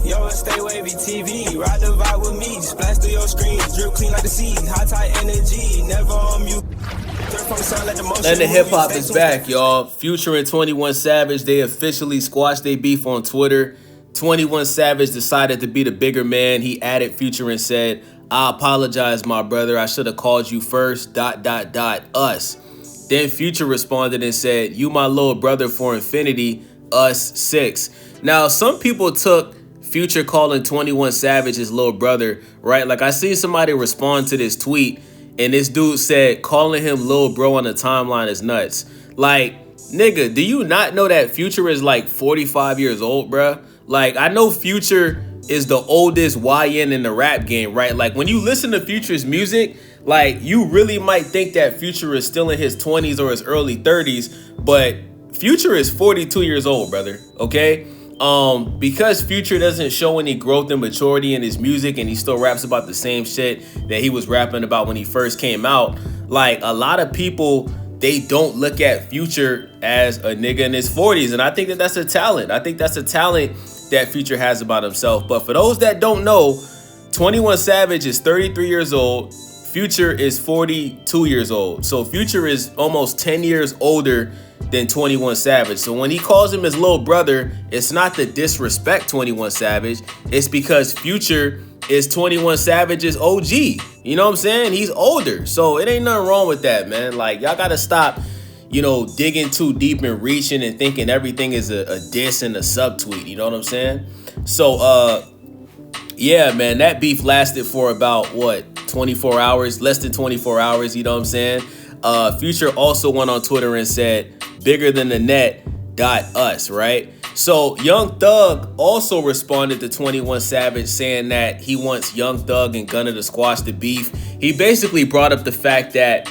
Yo, it's StayWavyTV. Ride the vibe with me. Splash through your screen. Drip clean like the sea. High tide energy. Never on mute. And the hip hop is back, y'all. Future and 21 Savage, they officially squashed their beef on Twitter. 21 Savage decided to be the bigger man. He added Future and said, "I apologize, my brother. I should have called you first. ... us." Then Future responded and said, "You my little brother for infinity. Us 6." Now, some people took Future calling 21 Savage his little brother, right? Like, I seen somebody respond to this tweet, and this dude said, calling him little bro on the timeline is nuts. Like, nigga, do you not know that Future is like 45 years old, bruh? Like, I know Future is the oldest YN in the rap game, right? Like, when you listen to Future's music, like, you really might think that Future is still in his 20s or his early 30s, but Future is 42 years old, brother, okay? Because Future doesn't show any growth and maturity in his music, and he still raps about the same shit that he was rapping about when he first came out, like, a lot of people, they don't look at Future as a nigga in his 40s, and I think that that's a talent. I think that's a talent that Future has about himself. But for those that don't know, 21 Savage is 33 years old. Future is 42 years old. So Future is almost 10 years older than 21 Savage. So when he calls him his little brother, it's not to disrespect 21 Savage. It's because Future is 21 Savage's OG. You know what I'm saying? He's older. So it ain't nothing wrong with that, man. Like, y'all gotta stop, you know, digging too deep and reaching and thinking everything is a diss and a subtweet. You know what I'm saying? So, yeah, man, that beef lasted for about, what, 24 hours? Less than 24 hours, you know what I'm saying? Future also went on Twitter and said, "Bigger than the net, ... us," right? So Young Thug also responded to 21 Savage saying that he wants Young Thug and Gunna to squash the beef. He basically brought up the fact that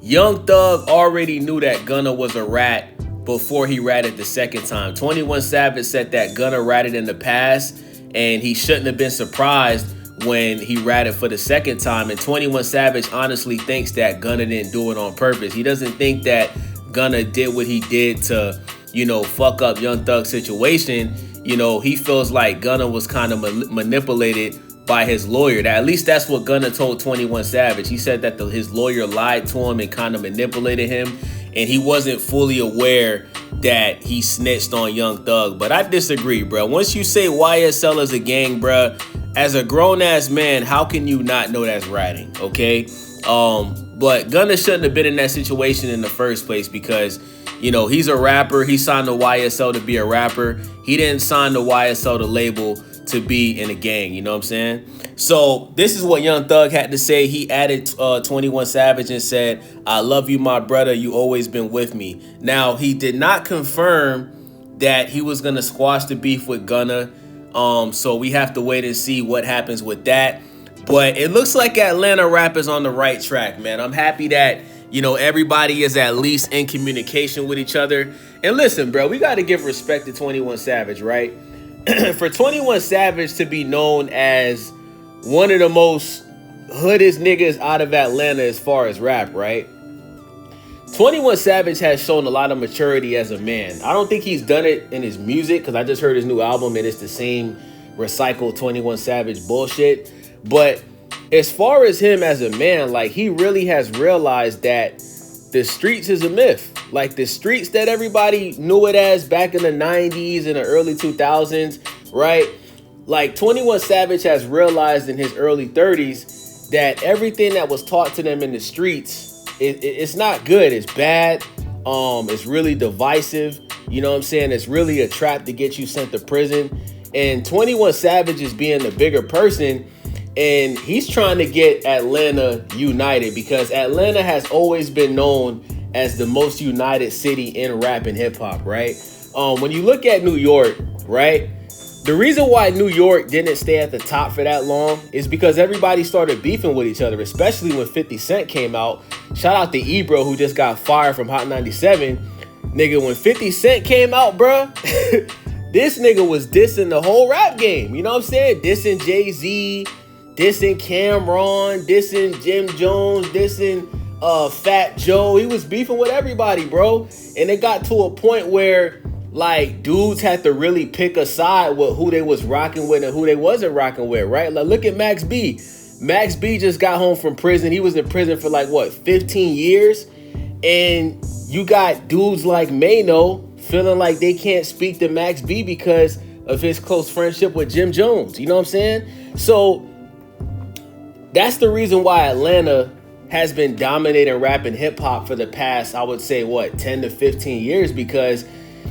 Young Thug already knew that Gunna was a rat before he ratted the second time. 21 Savage said that Gunna ratted in the past, and he shouldn't have been surprised when he ratted for the second time. And 21 Savage honestly thinks that Gunna didn't do it on purpose. He doesn't think that Gunna did what he did to, you know, fuck up Young Thug's situation. You know, he feels like Gunna was kind of manipulated by his lawyer. At least that's what Gunna told 21 Savage. He said that his lawyer lied to him and kind of manipulated him, and he wasn't fully aware that he snitched on Young Thug. But I disagree, bro. Once you say YSL is a gang, bro, as a grown-ass man, how can you not know that's ratting, okay? But Gunna shouldn't have been in that situation in the first place because, you know, he's a rapper. He signed to YSL to be a rapper. He didn't sign to YSL to label to be in a gang, you know what I'm saying? So this is what Young Thug had to say. He added 21 Savage and said, "I love you, my brother. You always been with me." Now, he did not confirm that he was going to squash the beef with Gunna. So we have to wait and see what happens with that. But it looks like Atlanta rap is on the right track, man. I'm happy that, you know, everybody is at least in communication with each other. And listen, bro, we got to give respect to 21 Savage, right? For 21 Savage to be known as one of the most hoodest niggas out of Atlanta as far as rap, right? 21 Savage has shown a lot of maturity as a man. I don't think he's done it in his music because I just heard his new album and it's the same recycled 21 Savage bullshit. But as far as him as a man, like, he really has realized that the streets is a myth. Like, the streets that everybody knew it as back in the 90s and the early 2000s, right? Like, 21 Savage has realized in his early 30s that everything that was taught to them in the streets, it's not good. It's bad. It's really divisive. You know what I'm saying? It's really a trap to get you sent to prison. And 21 Savage is being the bigger person, and he's trying to get Atlanta united because Atlanta has always been known as the most united city in rap and hip hop, right? When you look at New York, right? The reason why New York didn't stay at the top for that long is because everybody started beefing with each other, especially when 50 Cent came out. Shout out to Ebro, who just got fired from Hot 97. Nigga, when 50 Cent came out, bruh, this nigga was dissing the whole rap game. You know what I'm saying? Dissing Jay-Z, dissing Cameron, dissing Jim Jones, dissing Fat Joe. He was beefing with everybody, bro. And it got to a point where like dudes had to really pick a side with who they was rocking with and who they wasn't rocking with, right? Like look at Max B. Max B just got home from prison. He was in prison for like what, 15 years? And you got dudes like Mano feeling like they can't speak to Max B because of his close friendship with Jim Jones. You know what I'm saying? So that's the reason why Atlanta has been dominating rap and hip hop for the past, I would say, what, 10 to 15 years, because,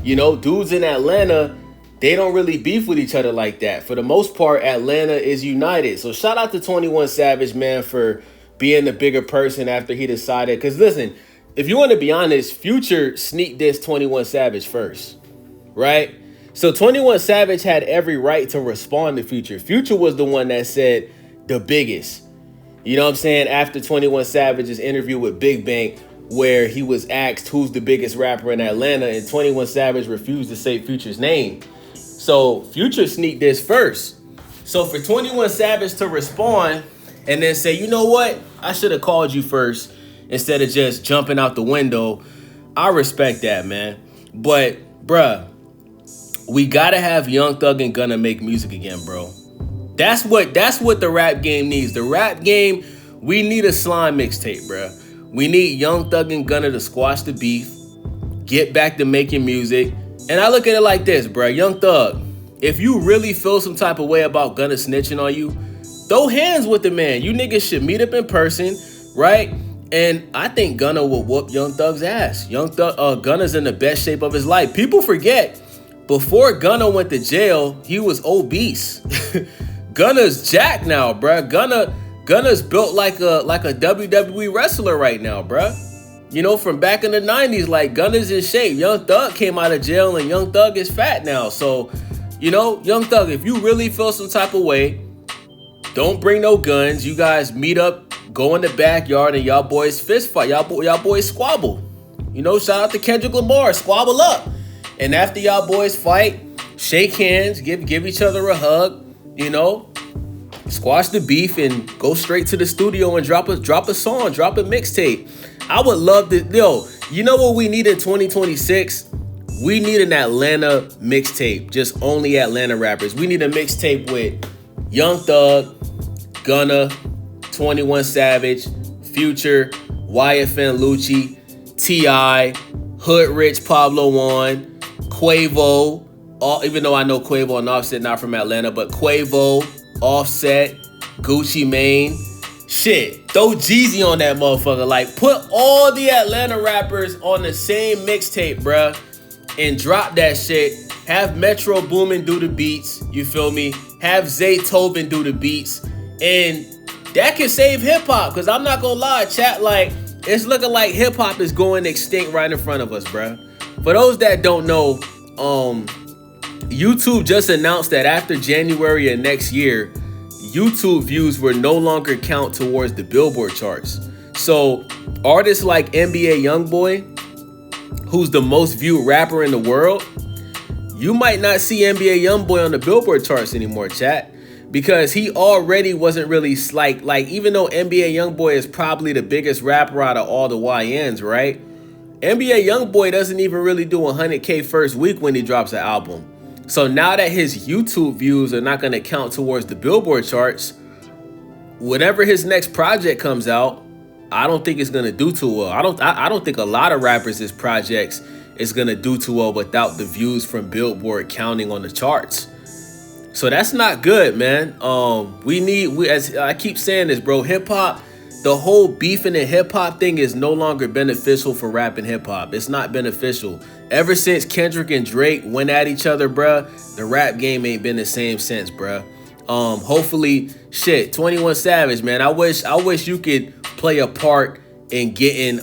you know, dudes in Atlanta, they don't really beef with each other like that. For the most part, Atlanta is united. So shout out to 21 Savage, man, for being the bigger person after he decided. Because listen, if you want to be honest, Future sneak dissed 21 Savage first, right? So 21 Savage had every right to respond to Future. Future was the one that said the biggest. You know what I'm saying? After 21 Savage's interview with Big Bank, where he was asked who's the biggest rapper in Atlanta, and 21 Savage refused to say Future's name. So Future sneaked this first. So for 21 Savage to respond and then say, you know what? I should have called you first instead of just jumping out the window. I respect that, man. But, bruh, we gotta have Young Thug and Gunna make music again, bro. That's what the rap game needs. The rap game, we need a slime mixtape, bro. We need Young Thug and Gunna to squash the beef, get back to making music. And I look at it like this, bro. Young Thug, if you really feel some type of way about Gunna snitching on you, throw hands with the man. You niggas should meet up in person, right? And I think Gunna will whoop Young Thug's ass. Gunna's in the best shape of his life. People forget, before Gunna went to jail, he was obese. Gunna's jacked now, bruh. Gunna's built like a WWE wrestler right now, bruh. You know, from back in the 90s, like Gunna's in shape. Young Thug came out of jail and Young Thug is fat now. So, you know, Young Thug, if you really feel some type of way, don't bring no guns. You guys meet up, go in the backyard, and y'all boys fist fight. Y'all boys squabble. You know, shout out to Kendrick Lamar, squabble up. And after y'all boys fight, shake hands, give each other a hug. You know, squash the beef and go straight to the studio and drop a song, drop a mixtape. I would love to, you know what we need in 2026? We need an Atlanta mixtape, just only Atlanta rappers. We need a mixtape with Young Thug, Gunna, 21 Savage, Future, YFN Lucci, T.I., Hood Rich Pablo Juan, Quavo, even though I know Quavo and Offset not from Atlanta, but Quavo, Offset, Gucci Mane. Shit, throw Jeezy on that motherfucker. Like, put all the Atlanta rappers on the same mixtape, bruh, and drop that shit. Have Metro Boomin do the beats, you feel me? Have Zaytoven do the beats, and that can save hip-hop, because I'm not gonna lie, chat, like, it's looking like hip-hop is going extinct right in front of us, bruh. For those that don't know, YouTube just announced that after January of next year, YouTube views will no longer count towards the Billboard charts. So artists like NBA YoungBoy, who's the most viewed rapper in the world, you might not see NBA YoungBoy on the Billboard charts anymore, chat, because he already wasn't really like even though NBA YoungBoy is probably the biggest rapper out of all the YNs, right? NBA YoungBoy doesn't even really do 100K first week when he drops an album. So now that his YouTube views are not going to count towards the Billboard charts, whenever his next project comes out, I don't think it's going to do too well. I don't think a lot of rappers' projects is going to do too well without the views from Billboard counting on the charts. So that's not good, man. As I keep saying this, bro, hip hop, the whole beefing and hip hop thing is no longer beneficial for rap and hip hop. It's not beneficial. Ever since Kendrick and Drake went at each other, bruh, the rap game ain't been the same since, bruh. Hopefully, 21 Savage, man. I wish you could play a part in getting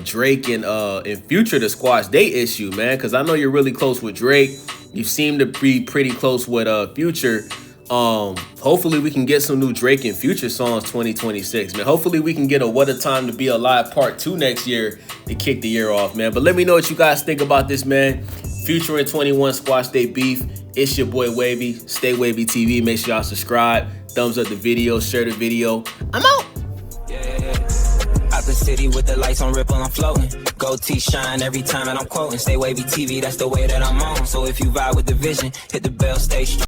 Drake and Future to squash they issue, man. Because I know you're really close with Drake. You seem to be pretty close with Future. Hopefully we can get some new Drake and Future songs 2026, man. Hopefully we can get a What a Time to Be Alive Part 2 next year to kick the year off, man. But let me know what you guys think about this, man. Future and 21 squash they beef. It's your boy Wavy. StayWavyTV. Make sure y'all subscribe. Thumbs up the video. Share the video. I'm out. Yeah. I've been city with the lights on ripple, I'm floating. Gold T shine every time that I'm quoting. StayWavyTV, that's the way that I'm on. So if you vibe with the vision, hit the bell, stay strong.